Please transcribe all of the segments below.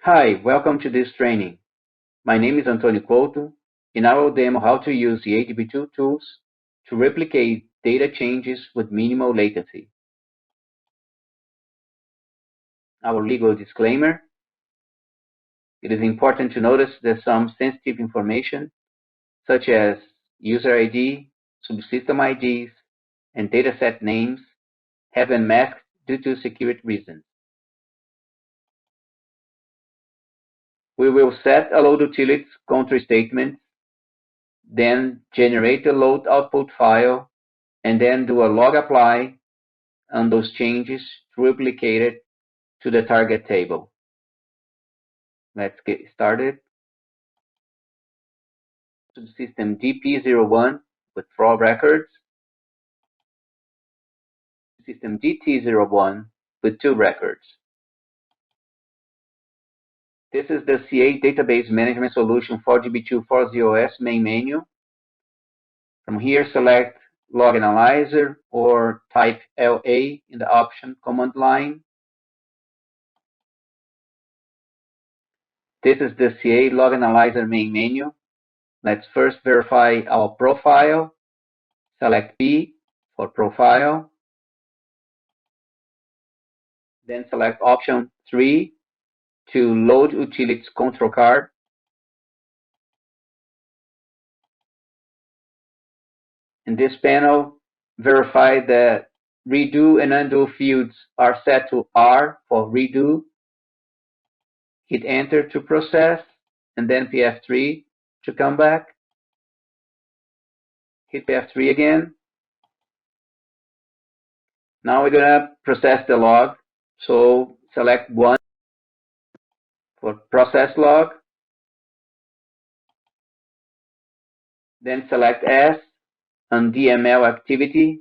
Hi, welcome to this training. My name is Antonio Couto, and I will demo how to use the DB2 tools to replicate data changes with minimal latency. Our legal disclaimer. It is important to notice that some sensitive information, such as user ID, subsystem IDs, and dataset names, have been masked due to security reasons. We will set a load utilities control statement, then generate a load output file, and then do a log apply on those changes to replicate it to the target table. Let's get started. Subsystem DP01 with 4 records. System DT01 with 2 records. This is the CA database management solution for DB2 4.0S main menu. From here, select Log Analyzer or type LA in the option command line. This is the CA Log Analyzer main menu. Let's first verify our profile. Select P for profile. Then select option 3 to load utilities control card. In this panel, verify that redo and undo fields are set to R for redo. Hit enter to process, and then PF3 to come back. Hit PF3 again. Now we're gonna process the log. So select 1 for process log. Then select S on DML activity.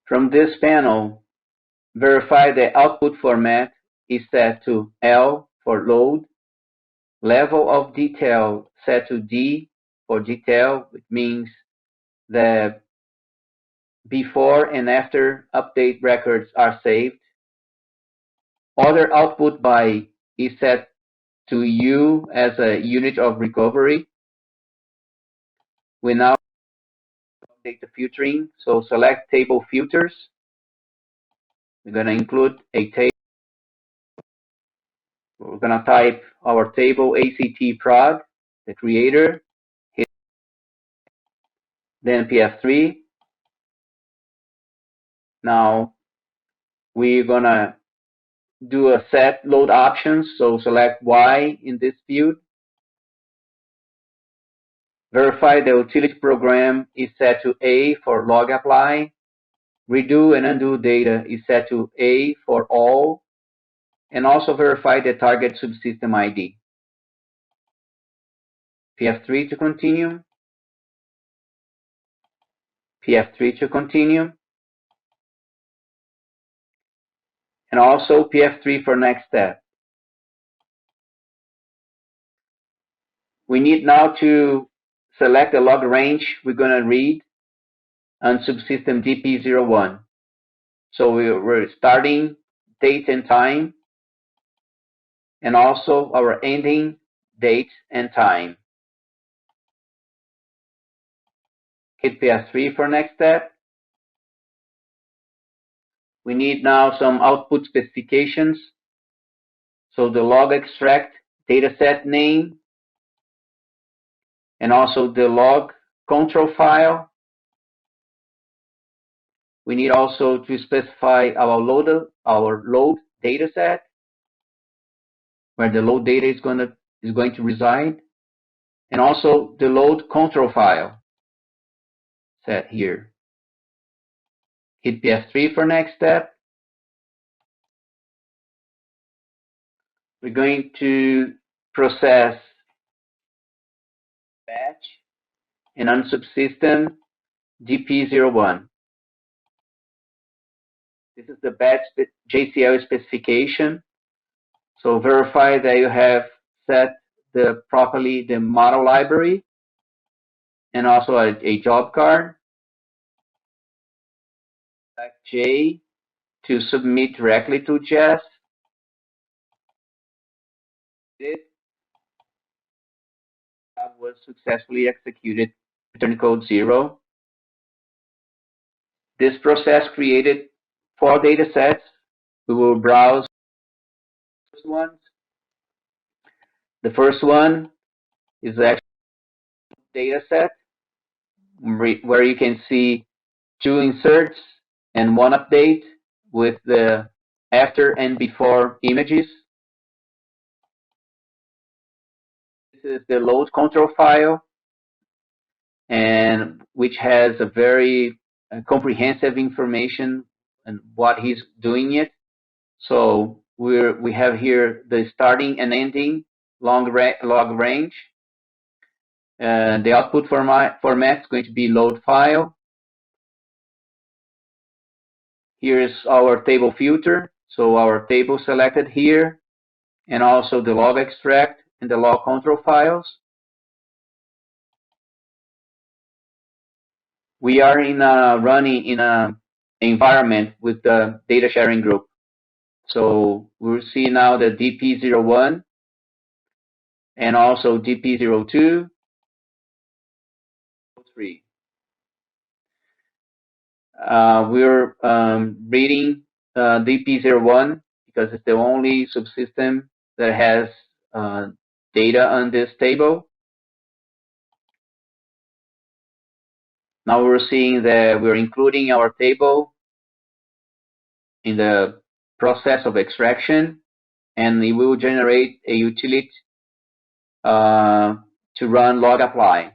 From this panel, verify the output format is set to L for load, level of detail set to D for detail, which means the before and after update records are saved. Other output by is set to U as a unit of recovery. We now update the filtering, so select table filters. We're going to include a table. We're going to type our table ACT prod, the creator, hit then PF3. Now we're going to do a set load options, so select Y in this field. Verify the utility program is set to A for log apply. Redo and undo data is set to A for all. And also verify the target subsystem ID. PF3 to continue. PF3 to continue. And also PF3 for next step. We need now to select the log range we're going to read on subsystem DP01. So we're starting date and time, and also our ending date and time. Hit PF3 for next step. We need now some output specifications. So the log extract dataset name, and also the log control file. We need also to specify our load dataset, where the load data is going to reside, and also the load control file set here. Hit PF3 for next step. We're going to process batch and on subsystem DP01. This is the batch JCL specification. So verify that you have set properly the model library and also a job card. Select J to submit directly to Jess. This was successfully executed, return code 0. This process created 4 data sets. We will browse the first ones. The first one is the actual data set where you can see 2 inserts and 1 update with the after and before images. This is the load control file, and which has a very comprehensive information and what he's doing it. So we have here the starting and ending log range. The output format is going to be load file. Here is our table filter. So our table selected here, and also the log extract and the log control files. We are running in an environment with the data sharing group. So we'll see now the DP01 and also DP02, 3. We're reading DP01 because it's the only subsystem that has data on this table. Now we're seeing that we're including our table in the process of extraction, and it will generate a utility to run log apply.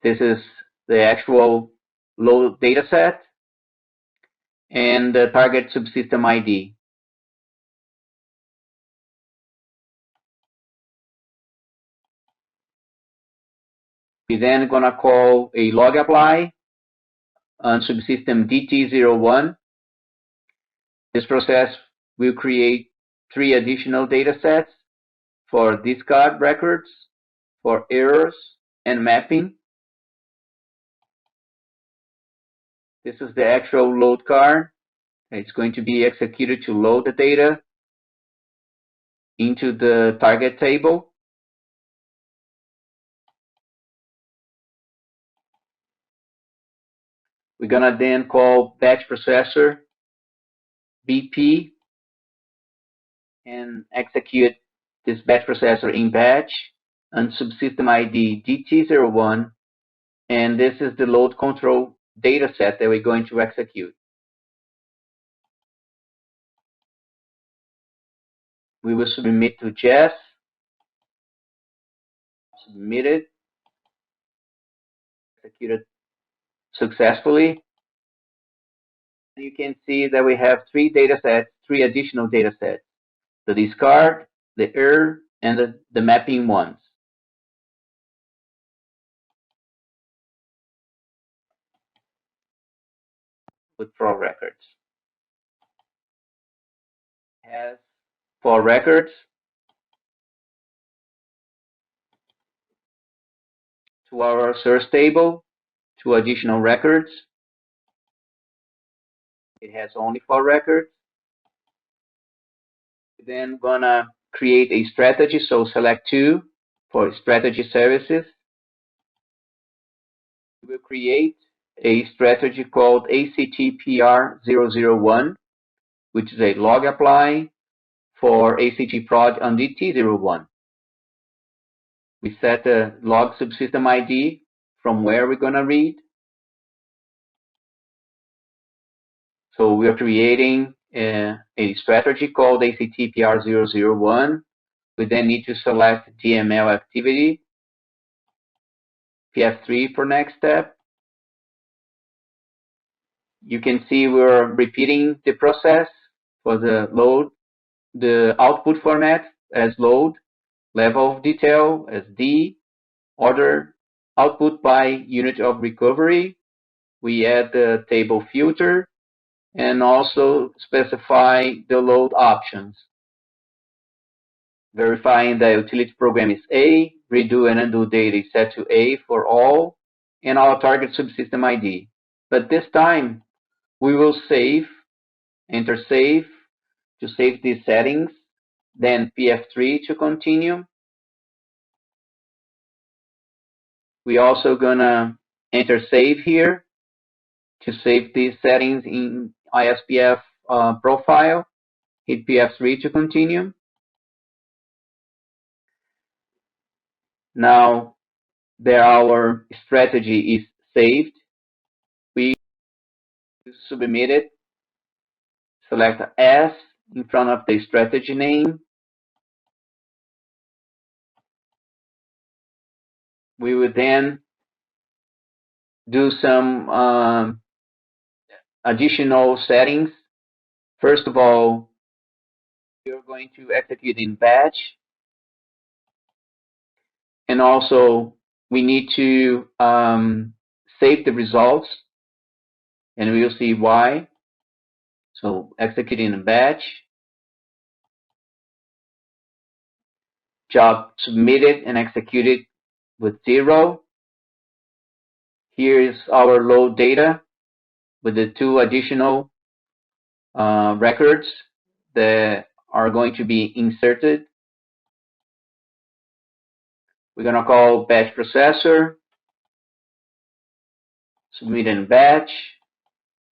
This is the actual load data set and the target subsystem ID. We're then going to call a log apply on subsystem DT01. This process will create 3 additional data sets for discard records, for errors, and mapping. This is the actual load card. It's going to be executed to load the data into the target table. We're going to then call batch processor BP and execute this batch processor in batch on subsystem ID DT01, and this is the load control data set that we're going to execute. We will submit to Jess. Submitted. Executed successfully. You can see that we have 3 data sets, 3 additional data sets: the discard, the error, and the mapping ones. With 4 records. It has 4 records. To our source table, 2 additional records. It has only 4 records. We're then gonna create a strategy, so select 2 for strategy services. We will create a strategy called ACTPR001, which is a log apply for ACT prod on DT01. We set the log subsystem ID from where we're going to read. So we're creating a strategy called ACTPR001. We then need to select DML activity, PF3 for next step. You can see we're repeating the process for the load, the output format as load, level of detail as D, order output by unit of recovery. We add the table filter and also specify the load options. Verifying the utility program is A, redo and undo data is set to A for all, and our target subsystem ID. But this time, we will save, enter save, to save these settings, then PF3 to continue. We also gonna enter save here to save these settings in ISPF profile. Hit PF3 to continue. Now that our strategy is saved, we submit it. Select S in front of the strategy name. We will then do some additional settings. First of all, we are going to execute in batch. And also, we need to save the results, and we'll see why. So, execute in a batch. Job submitted and executed with 0. Here is our load data with the 2 additional records that are going to be inserted. We're going to call batch processor, submit in batch,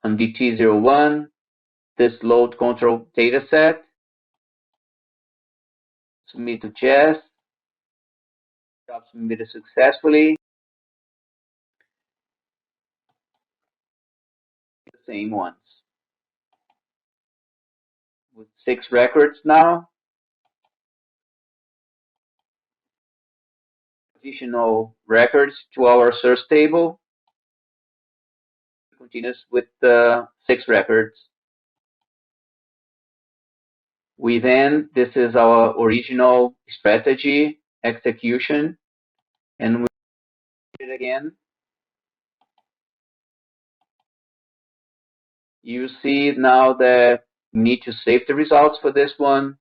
on DT01, this load control dataset, submit to Jess, job submitted successfully. The same ones. With 6 records now. Additional records to our source table. Continues with 6 records. This is our original strategy execution, and we do it again. You see now that we need to save the results for this one.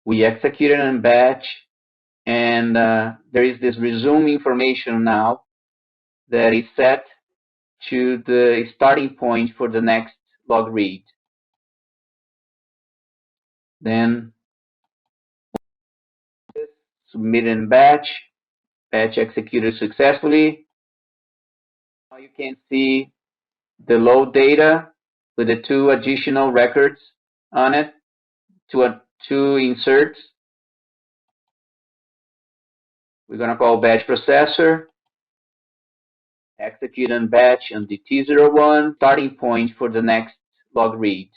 We execute it in batch, and there is this resume information now that is set to the starting point for the next log read. Then submit in batch executed successfully. Now you can see the load data with the 2 additional records on it, 2 inserts. We're going to call batch processor, execute in batch on the T01, starting point for the next log read.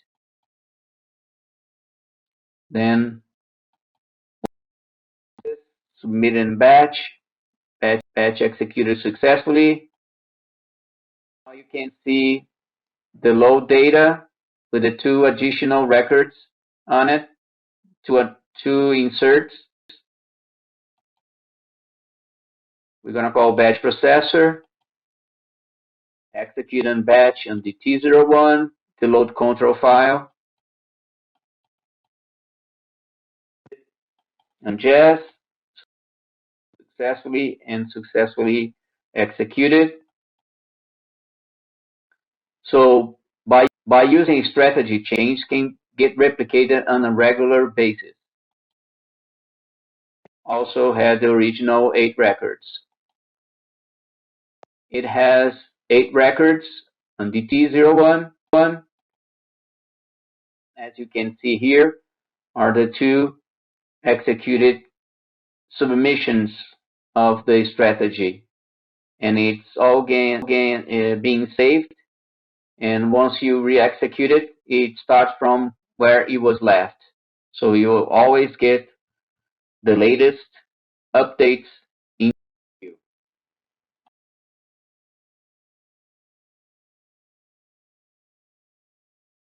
Then submit in batch executed successfully. Now you can see the load data with the 2 additional records on it, 2 inserts. We're going to call batch processor, execute in batch on the T01, the load control file, and Jess, successfully executed. So by using strategy, change can get replicated on a regular basis. Also had the original 8 records. It has 8 records on DT01. As you can see here are the 2 executed submissions of the strategy. And it's all being saved. And once you re-execute it, it starts from where it was left. So you will always get the latest updates